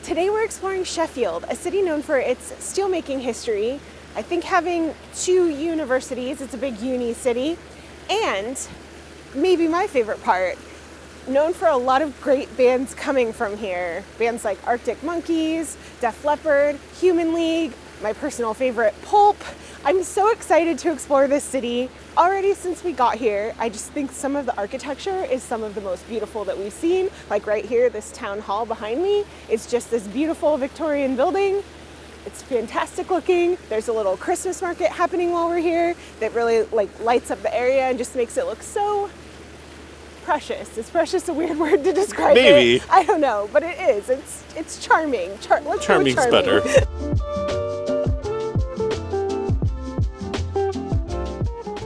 Today we're exploring Sheffield, a city known for its steelmaking history. I think having 2 universities, it's a big uni city, and maybe my favorite part, known for a lot of great bands coming from here. Bands like Arctic Monkeys, Def Leppard, Human League, my personal favorite, Pulp. I'm so excited to explore this city. Already since we got here, I just think some of the architecture is some of the most beautiful that we've seen. Like right here, this town hall behind me, it's just this beautiful Victorian building. It's fantastic looking. There's a little Christmas market happening while we're here that really lights up the area and just makes it look so precious. Is precious a weird word to describe Maybe. it? I don't know, but it is. It's charming. Let's go with Charming's better.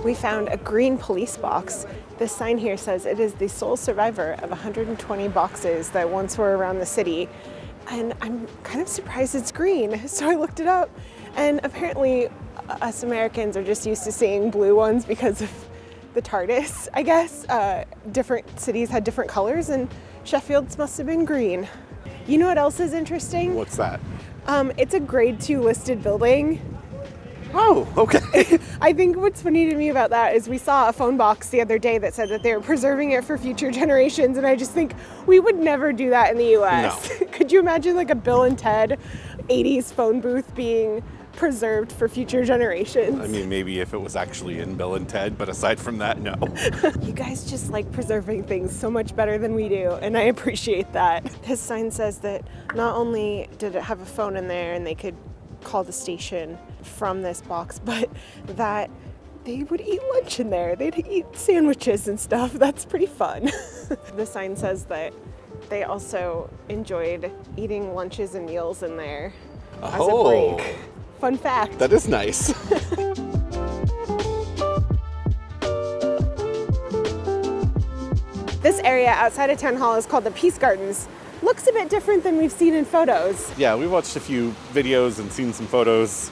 We found a green police box. This sign here says it is the sole survivor of 120 boxes that once were around the city. And I'm kind of surprised it's green. So I looked it up, and apparently us Americans are just used to seeing blue ones because of the TARDIS, I guess. Different cities had different colors, and Sheffield's must have been green. You know what else is interesting? What's that? It's a grade 2 listed building. Oh, okay. I think what's funny to me about that is we saw a phone box the other day that said that they were preserving it for future generations, and I just think we would never do that in the US. No. Could you imagine like a Bill and Ted 80s phone booth being preserved for future generations? I mean, maybe if it was actually in Bill and Ted, but aside from that, no. You guys just like preserving things so much better than we do, and I appreciate that. This sign says that not only did it have a phone in there and they could call the station from this box, but that they would eat lunch in there. They'd eat sandwiches and stuff. That's pretty fun. The sign says that they also enjoyed eating lunches and meals in there as a break. Fun fact. That is nice. This area outside of Town Hall is called the Peace Gardens. Looks a bit different than we've seen in photos. Yeah, we watched a few videos and seen some photos.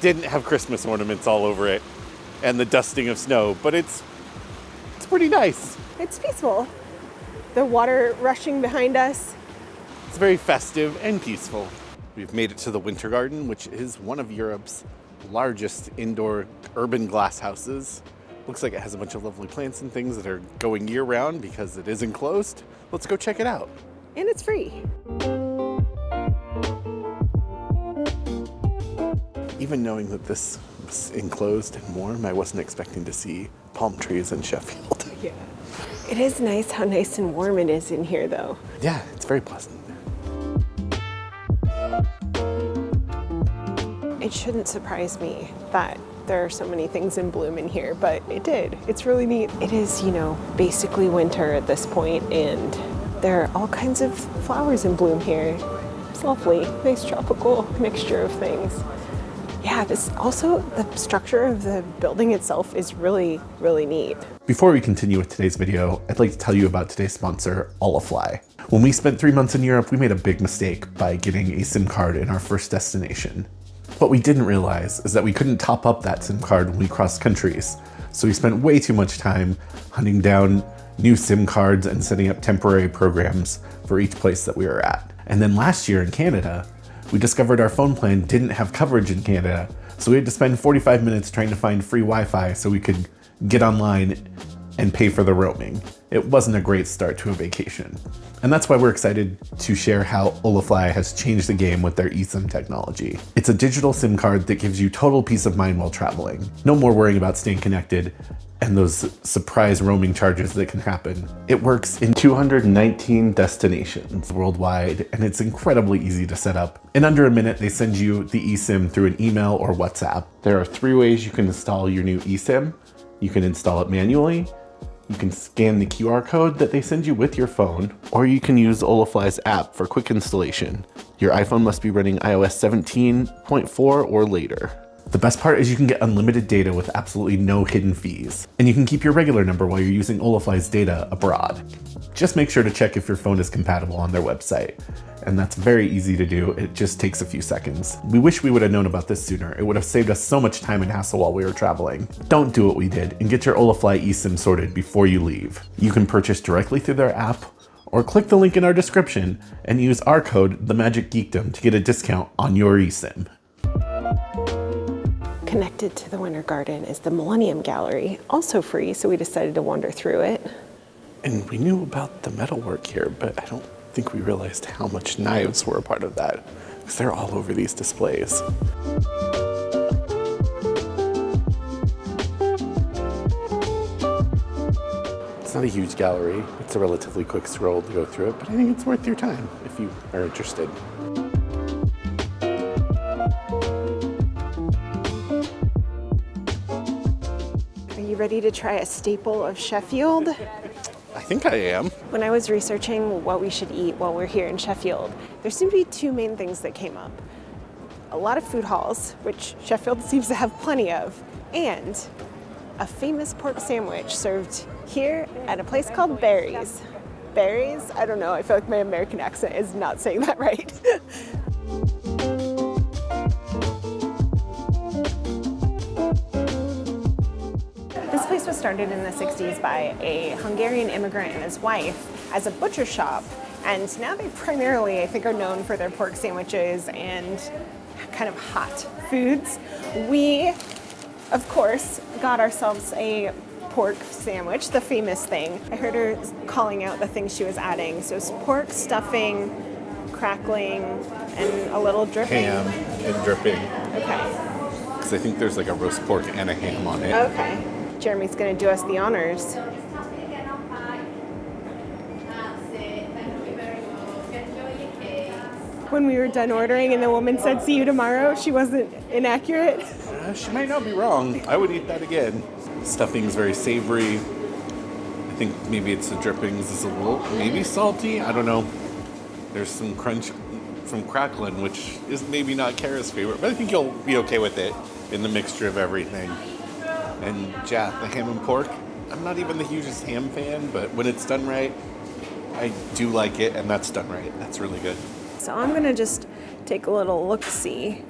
Didn't have Christmas ornaments all over it and the dusting of snow, but it's pretty nice. It's peaceful. The water rushing behind us. It's very festive and peaceful. We've made it to the Winter Garden, which is one of Europe's largest indoor urban glass houses. Looks like it has a bunch of lovely plants and things that are going year-round because it is enclosed. Let's go check it out. And it's free. Even knowing that this was enclosed and warm, I wasn't expecting to see palm trees in Sheffield. Yeah. It is nice how nice and warm it is in here, though. Yeah, it's very pleasant. It shouldn't surprise me that there are so many things in bloom in here, but it did. It's really neat. It is, basically winter at this point, and there are all kinds of flowers in bloom here. It's lovely. Nice tropical mixture of things. Yeah, the structure of the building itself is really, really neat. Before we continue with today's video, I'd like to tell you about today's sponsor, Olaf. When we spent 3 months in Europe, we made a big mistake by getting a SIM card in our first destination. What we didn't realize is that we couldn't top up that SIM card when we crossed countries. So we spent way too much time hunting down new SIM cards and setting up temporary programs for each place that we were at. And then last year in Canada, we discovered our phone plan didn't have coverage in Canada. So we had to spend 45 minutes trying to find free Wi-Fi so we could get online and pay for the roaming. It wasn't a great start to a vacation. And that's why we're excited to share how Olaf has changed the game with their eSIM technology. It's a digital SIM card that gives you total peace of mind while traveling. No more worrying about staying connected and those surprise roaming charges that can happen. It works in 219 destinations worldwide, and it's incredibly easy to set up. In under a minute, they send you the eSIM through an email or WhatsApp. There are 3 ways you can install your new eSIM. You can install it manually, you can scan the QR code that they send you with your phone, or you can use Olaf's app for quick installation. Your iPhone must be running iOS 17.4 or later. The best part is you can get unlimited data with absolutely no hidden fees. And you can keep your regular number while you're using Olaf's data abroad. Just make sure to check if your phone is compatible on their website. And that's very easy to do. It just takes a few seconds. We wish we would have known about this sooner. It would have saved us so much time and hassle while we were traveling. Don't do what we did and get your Olaf eSIM sorted before you leave. You can purchase directly through their app or click the link in our description and use our code TheMagicGeekdom to get a discount on your eSIM. Connected to the Winter Garden is the Millennium Gallery, also free, so we decided to wander through it. And we knew about the metalwork here, but I don't think we realized how much knives were a part of that, because they're all over these displays. It's not a huge gallery. It's a relatively quick stroll to go through it, but I think it's worth your time if you are interested. Are you ready to try a staple of Sheffield? I think I am. When I was researching what we should eat while we're here in Sheffield, there seemed to be two main things that came up. A lot of food halls, which Sheffield seems to have plenty of, and a famous pork sandwich served here at a place called Barry's. Barry's? I don't know, I feel like my American accent is not saying that right. This place was started in the 60s by a Hungarian immigrant and his wife as a butcher shop, and now they primarily, I think, are known for their pork sandwiches and kind of hot foods. We, of course, got ourselves a pork sandwich, the famous thing. I heard her calling out the things she was adding. So it's pork, stuffing, crackling, and a little dripping. Ham and dripping. Okay. Because I think there's like a roast pork and a ham on it. Okay. Jeremy's gonna do us the honors. When we were done ordering and the woman said, "See you tomorrow," she wasn't inaccurate. She might not be wrong. I would eat that again. Stuffing is very savory. I think maybe it's the drippings is a little, maybe salty. I don't know. There's some crunch from crackling, which is maybe not Kara's favorite, but I think you'll be okay with it in the mixture of everything. And yeah, the ham and pork. I'm not even the hugest ham fan, but when it's done right, I do like it, and that's done right. That's really good. So I'm gonna just take a little look-see.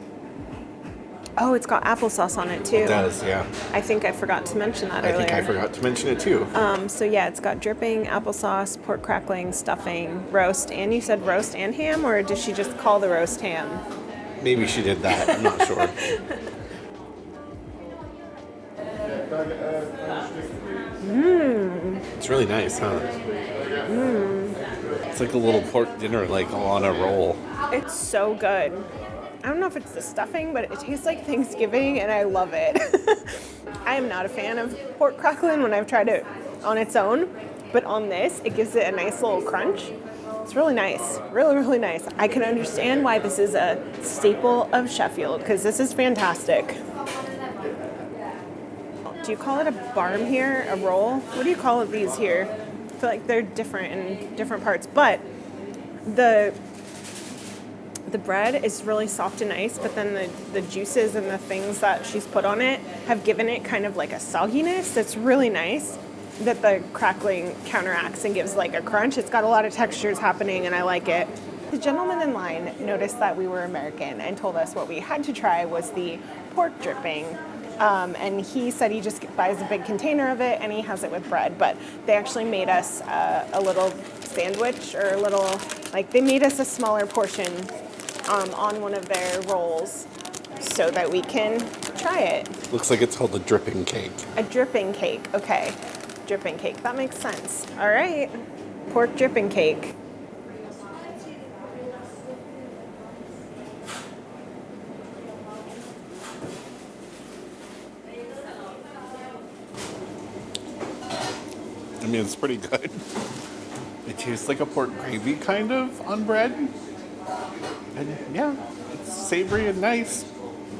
Oh, it's got applesauce on it too. It does, yeah. I think I forgot to mention that earlier. I think I forgot to mention it too. So yeah, it's got dripping, applesauce, pork crackling, stuffing, roast, and you said roast and ham, or did she just call the roast ham? Maybe she did that, I'm not sure. It's really nice, huh? It's like a little pork dinner, like on a roll. It's so good. I don't know if it's the stuffing, but it tastes like Thanksgiving, and I love it. I am not a fan of pork crackling when I've tried it on its own, but on this, it gives it a nice little crunch. It's really nice, really, really nice. I can understand why this is a staple of Sheffield, because this is fantastic. Do you call it a barm here, a roll? What do you call these here? I feel like they're different in different parts, but the bread is really soft and nice, but then the juices and the things that she's put on it have given it kind of like a sogginess that's really nice, that the crackling counteracts and gives like a crunch. It's got a lot of textures happening, and I like it. The gentleman in line noticed that we were American and told us what we had to try was the pork dripping. And he said he just buys a big container of it and he has it with bread. But they actually made us a little sandwich, or a little, like, they made us a smaller portion on one of their rolls so that we can try it. Looks like it's called a dripping cake. A dripping cake, okay. Dripping cake, that makes sense. All right, pork dripping cake. I mean, it's pretty good. It tastes like a pork gravy kind of on bread. And yeah, it's savory and nice.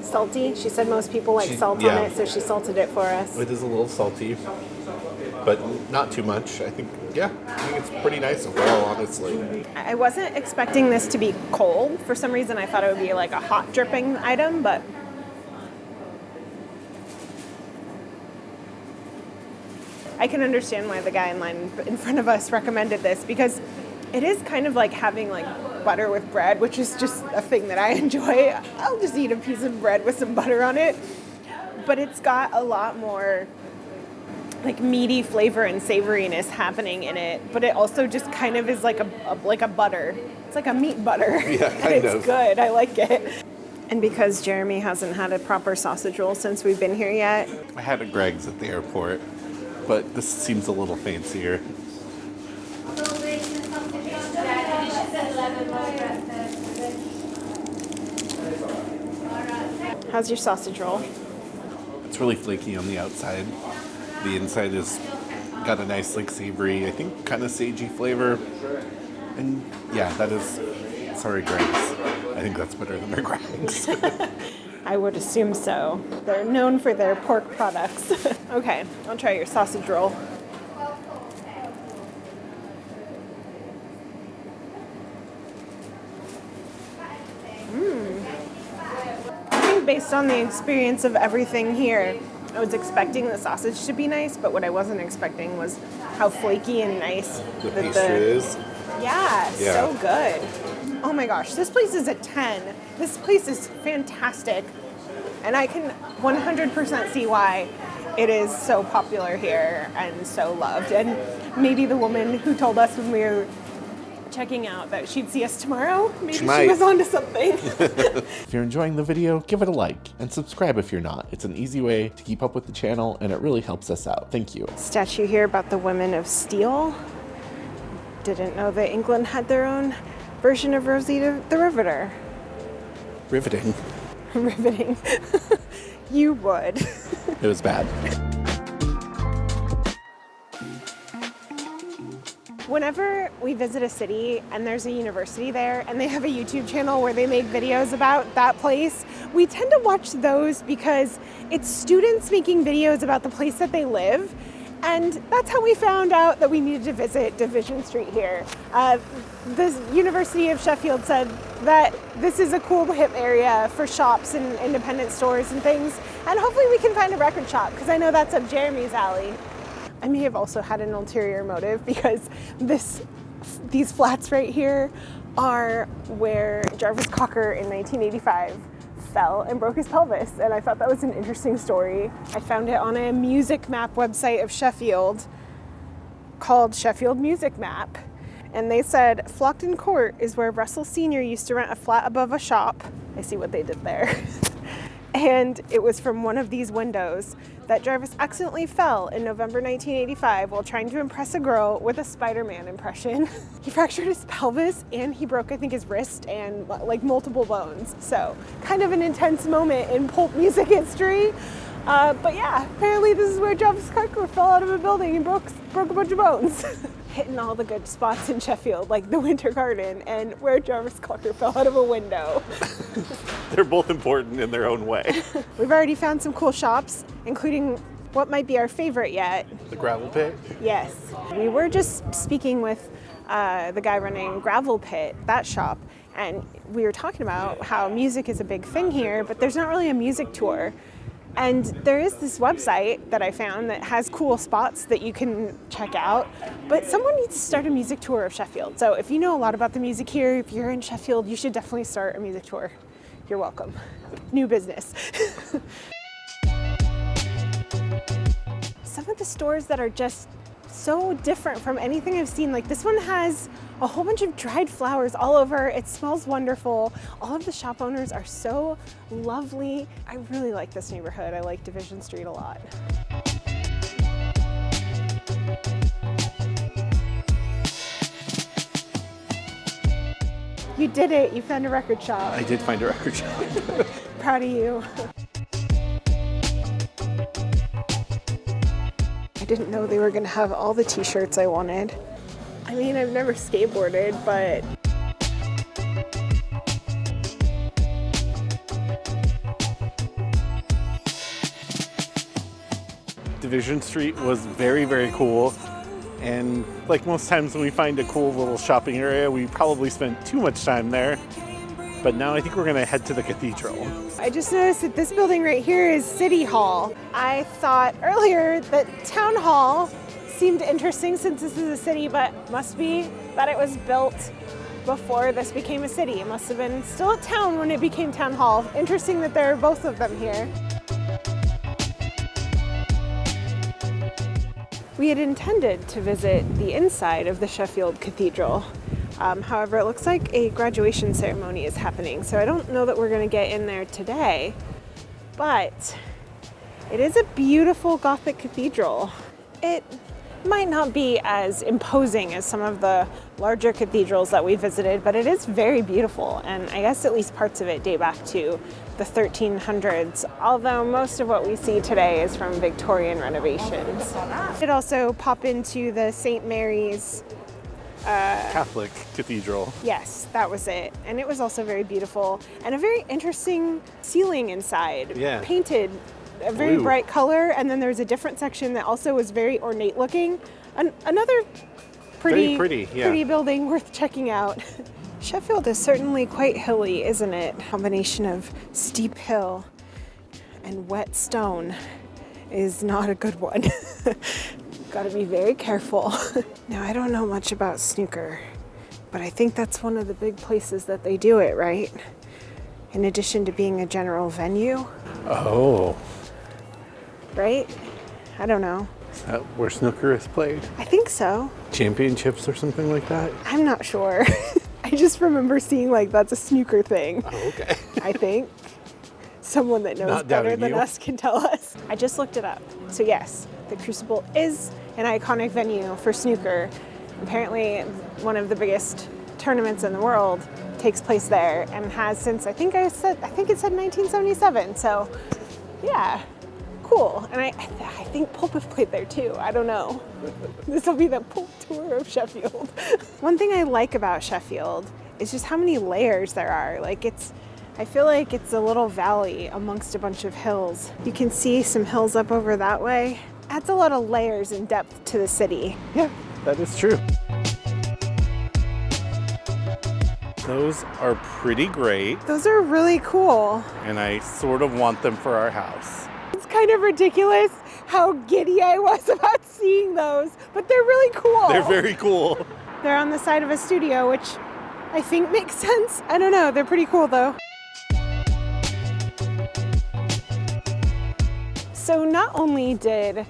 Salty. She said most people like salt on it, so she salted it for us. It is a little salty, but not too much. I think it's pretty nice overall, honestly. I wasn't expecting this to be cold. For some reason, I thought it would be like a hot dripping item, but I can understand why the guy in line in front of us recommended this, because it is kind of like having like butter with bread, which is just a thing that I enjoy. I'll just eat a piece of bread with some butter on it. But it's got a lot more like meaty flavor and savoriness happening in it, but it also just kind of is like a butter. It's like a meat butter. Yeah, and it's good. I like it. And because Jeremy hasn't had a proper sausage roll since we've been here yet. I had a Greg's at the airport, but this seems a little fancier. How's your sausage roll? It's really flaky on the outside. The inside is got a nice like savory, I think kind of sagey flavor. And yeah, that is, sorry Greg's. I think that's better than their Greg's. I would assume so. They're known for their pork products. Okay, I'll try your sausage roll. I think based on the experience of everything here, I was expecting the sausage to be nice, but what I wasn't expecting was how flaky and nice The pastry is. Yeah, Yeah. so good. Oh my gosh, this place is a 10. This place is fantastic. And I can 100% see why it is so popular here and so loved. And maybe the woman who told us when we were checking out that she'd see us tomorrow, maybe she was onto something. If you're enjoying the video, give it a like and subscribe if you're not. It's an easy way to keep up with the channel and it really helps us out. Thank you. Statue here about the women of steel. Didn't know that England had their own version of Rosita the Riveter. Riveting. Riveting. You would. It was bad. Whenever we visit a city and there's a university there and they have a YouTube channel where they make videos about that place, we tend to watch those because it's students making videos about the place that they live. And that's how we found out that we needed to visit Division Street here. The University of Sheffield said that this is a cool hip area for shops and independent stores and things. And hopefully we can find a record shop because I know that's up Jeremy's alley. I may have also had an ulterior motive because these flats right here are where Jarvis Cocker in 1985 fell and broke his pelvis, and I thought that was an interesting story. I found it on a music map website of Sheffield called Sheffield Music Map, and they said Flockton Court is where Russell Sr. used to rent a flat above a shop. I see what they did there. And it was from one of these windows that Jarvis accidentally fell in November 1985 while trying to impress a girl with a Spider-Man impression. He fractured his pelvis and he broke, I think, his wrist and like multiple bones. So kind of an intense moment in pulp music history. But yeah, apparently this is where Jarvis Cocker fell out of a building and broke a bunch of bones. Hitting all the good spots in Sheffield, like the Winter Garden and where Jarvis Cocker fell out of a window. They're both important in their own way. We've already found some cool shops, including what might be our favorite yet. The gravel pit? Yes. We were just speaking with the guy running Gravel Pit, that shop, and we were talking about how music is a big thing here, but there's not really a music tour. And there is this website that I found that has cool spots that you can check out, but someone needs to start a music tour of Sheffield. So if you know a lot about the music here, if you're in Sheffield, you should definitely start a music tour. You're welcome. New business. Some of the stores that are just so different from anything I've seen. Like this one has a whole bunch of dried flowers all over. It smells wonderful. All of the shop owners are so lovely. I really like this neighborhood. I like Division Street a lot. You did it. You found a record shop. I did find a record shop. Proud of you. I didn't know they were going to have all the t-shirts I wanted. I mean, I've never skateboarded, but Division Street was very, very cool. And like most times when we find a cool little shopping area, we probably spent too much time there. But now I think we're gonna head to the Cathedral. I just noticed that this building right here is City Hall. I thought earlier that Town Hall seemed interesting since this is a city, but must be that it was built before this became a city. It must have been still a town when it became Town Hall. Interesting that there are both of them here. We had intended to visit the inside of the Sheffield Cathedral. However, it looks like a graduation ceremony is happening, so I don't know that we're going to get in there today, but it is a beautiful Gothic cathedral. It might not be as imposing as some of the larger cathedrals that we visited, but it is very beautiful, and I guess at least parts of it date back to the 1300s, although most of what we see today is from Victorian renovations. It also pop into the St. Mary's Catholic cathedral. Yes, that was it. And it was also very beautiful and a very interesting ceiling inside. Yeah. Painted a very Blue. bright color, and then there's a different section that also was very ornate looking. Another Very pretty, yeah. pretty building worth checking out. Sheffield is certainly quite hilly, isn't it? Combination of steep hill and wet stone is not a good one. Got to be very careful. Now, I don't know much about snooker, but I think that's one of the big places that they do it, right? In addition to being a general venue, Oh, right? I don't know. is that where snooker is played? I think so. Championships or something like that? I'm not sure. I just remember seeing like that's a snooker thing. Oh, okay. I think someone that knows Not better doubting than you. us can tell us. I just looked it up. So yes, the Crucible is an iconic venue for snooker. Apparently one of the biggest tournaments in the world takes place there and has since I think it said 1977. So yeah, cool. And I think Pulp have played there too. I don't know. This will be the Pulp tour of Sheffield. One thing I like about Sheffield is just how many layers there are. I feel like it's a little valley amongst a bunch of hills. You can see some hills up over that way. Adds a lot of layers and depth to the city. Yeah, that is true. Those are pretty great, Those are really cool. and I sort of want them for our house. It's kind of ridiculous how giddy I was about seeing those, but they're really cool. They're very cool. They're on the side of a studio, which I think makes sense. I don't know, they're pretty cool though. So not only did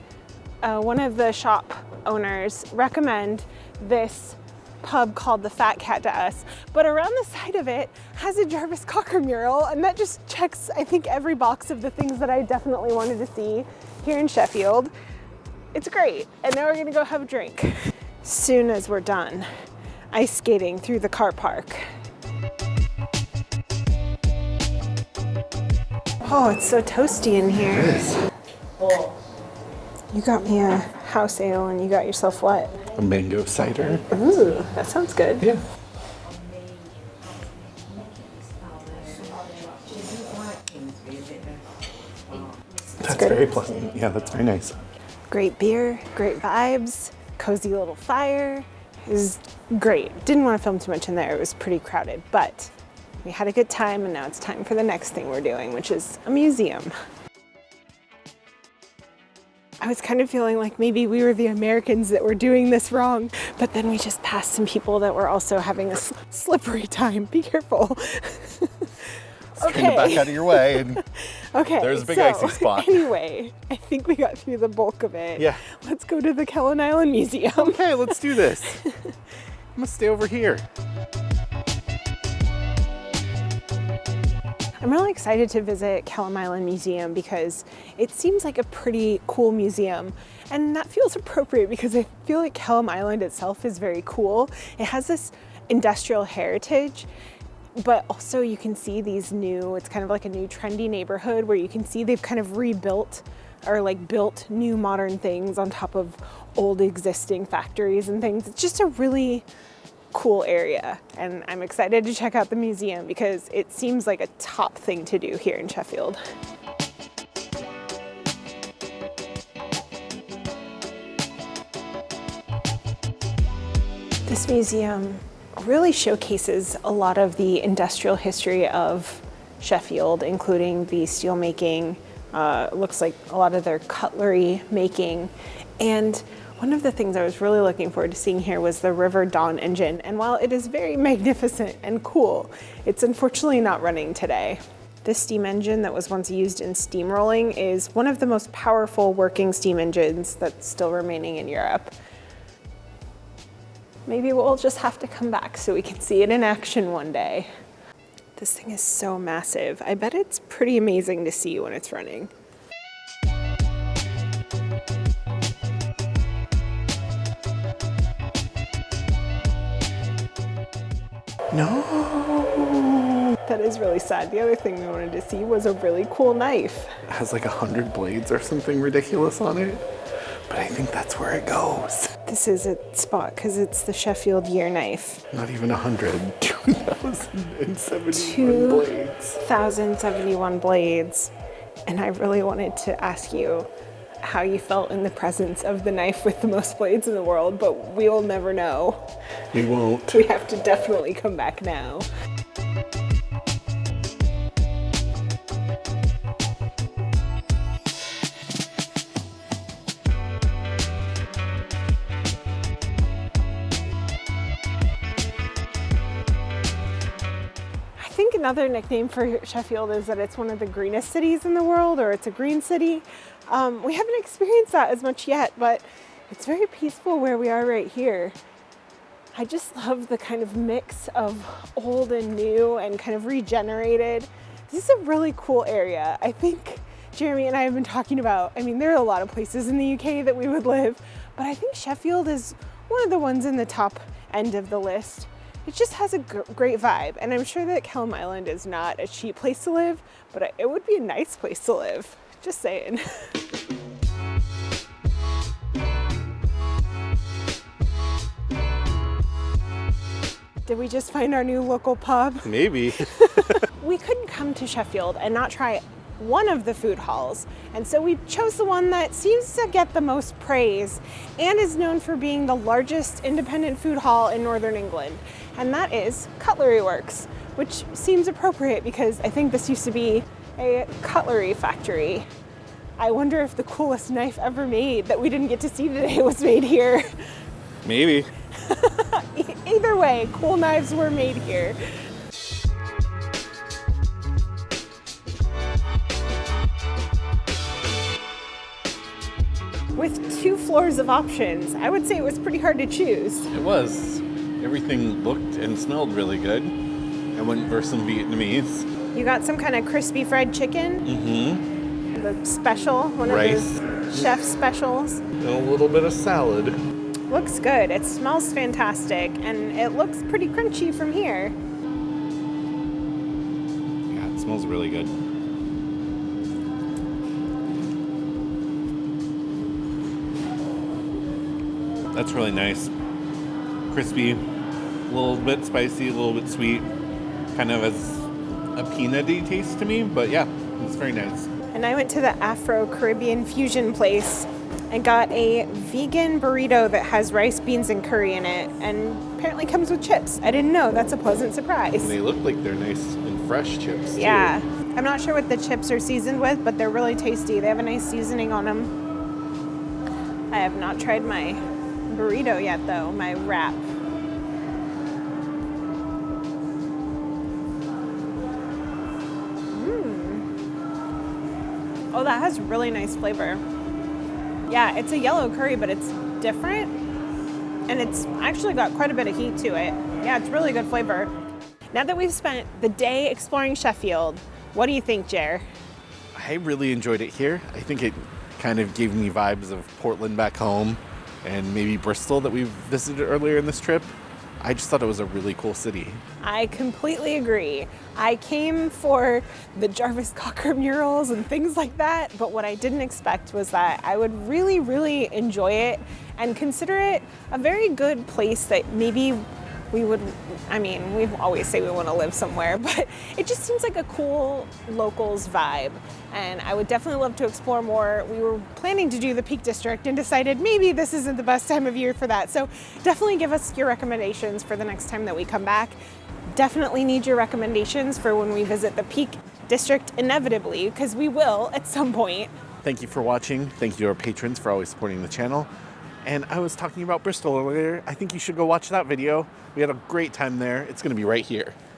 one of the shop owners recommend this pub called the Fat Cat to us, but around the side of it has a Jarvis Cocker mural, and that just checks, I think, every box of the things that I definitely wanted to see here in Sheffield. It's great, and now we're gonna go have a drink. Soon as we're done ice skating through the car park. Oh, it's so toasty in here. You got me a house ale and you got yourself what? A mango cider. Ooh, that sounds good. Yeah. That's good. very pleasant. Yeah, that's very nice. Great beer, great vibes, cozy little fire. It was great. Didn't want to film too much in there. It was pretty crowded, but we had a good time, and now it's time for the next thing we're doing, which is a museum. I was kind of feeling like maybe we were the Americans that were doing this wrong, but then we just passed some people that were also having a slippery time. Be careful. Kind of back out of your way, and Okay. There's a big so, icy spot. Anyway, I think we got through the bulk of it. Yeah. Let's go to the Kelham Island Museum. okay, let's do this. I'm gonna stay over here. I'm really excited to visit Kelham Island Museum because it seems like a pretty cool museum, and that feels appropriate because I feel like Kelham Island itself is very cool. It has this industrial heritage, but also you can see these new, it's kind of like a new trendy neighborhood where you can see they've kind of rebuilt or like built new modern things on top of old existing factories and things. It's just a really cool area, and I'm excited to check out the museum because it seems like a top thing to do here in Sheffield. This museum really showcases a lot of the industrial history of Sheffield, including the steel making, looks like a lot of their cutlery making, and one of the things I was really looking forward to seeing here was the River Dawn engine, and while it is very magnificent and cool, it's unfortunately not running today. This steam engine that was once used in steamrolling is one of the most powerful working steam engines that's still remaining in Europe. Maybe we'll just have to come back so we can see it in action one day. This thing is so massive. I bet it's pretty amazing to see when it's running. No! That is really sad. The other thing we wanted to see was a really cool knife. It has like 100 blades or something ridiculous on it, but I think that's where it goes. This is a spot because it's the Sheffield year knife. Not even 100. 2,071 blades. 1,071 blades. And I really wanted to ask you how you felt in the presence of the knife with the most blades in the world, but we will never know. We won't. We have to definitely come back now. I think another nickname for Sheffield is that it's one of the greenest cities in the world, or it's a green city. We haven't experienced that as much yet, but it's very peaceful where we are right here. I just love the kind of mix of old and new and kind of regenerated. This is a really cool area. I think Jeremy and I have been talking about, I mean, there are a lot of places in the UK that we would live, but I think Sheffield is one of the ones in the top end of the list. It just has a great vibe, and I'm sure that Kelham Island is not a cheap place to live, but it would be a nice place to live. Just saying. Did we just find our new local pub? Maybe. We couldn't come to Sheffield and not try one of the food halls, and so we chose the one that seems to get the most praise and is known for being the largest independent food hall in Northern England, and that is Cutler Works, which seems appropriate because I think this used to be a cutlery factory. I wonder if the coolest knife ever made that we didn't get to see today was made here. Maybe. Either way, cool knives were made here. With 2 floors of options, I would say it was pretty hard to choose. It was. Everything looked and smelled really good. I went for some Vietnamese. You got some kind of crispy fried chicken. Mm-hmm. The special, one Rice. of the chef's specials. And a little bit of salad. Looks good. It smells fantastic, and it looks pretty crunchy from here. Yeah, it smells really good. That's really nice. Crispy, a little bit spicy, a little bit sweet. Kind of has a peanutty taste to me, but yeah, it's very nice. And I went to the Afro-Caribbean fusion place and got a vegan burrito that has rice, beans, and curry in it, and apparently comes with chips. I didn't know. That's a pleasant surprise. And they look like they're nice and fresh chips, too. Yeah. I'm not sure what the chips are seasoned with, but they're really tasty. They have a nice seasoning on them. I have not tried my burrito yet, though, my wrap. Oh, that has really nice flavor. Yeah, it's a yellow curry, but it's different. And it's actually got quite a bit of heat to it. Yeah, it's really good flavor. Now that we've spent the day exploring Sheffield, what do you think, Jer? I really enjoyed it here. I think it kind of gave me vibes of Portland back home and maybe Bristol that we visited earlier in this trip. I just thought it was a really cool city. I completely agree. I came for the Jarvis Cocker murals and things like that, but what I didn't expect was that I would really, really enjoy it and consider it a very good place that maybe we would, I mean, we always say we want to live somewhere, but it just seems like a cool locals vibe. And I would definitely love to explore more. We were planning to do the Peak District and decided maybe this isn't the best time of year for that. So definitely give us your recommendations for the next time that we come back. Definitely need your recommendations for when we visit the Peak District inevitably, because we will at some point. Thank you for watching. Thank you to our patrons for always supporting the channel. And I was talking about Bristol earlier. I think you should go watch that video. We had a great time there. It's going to be right here.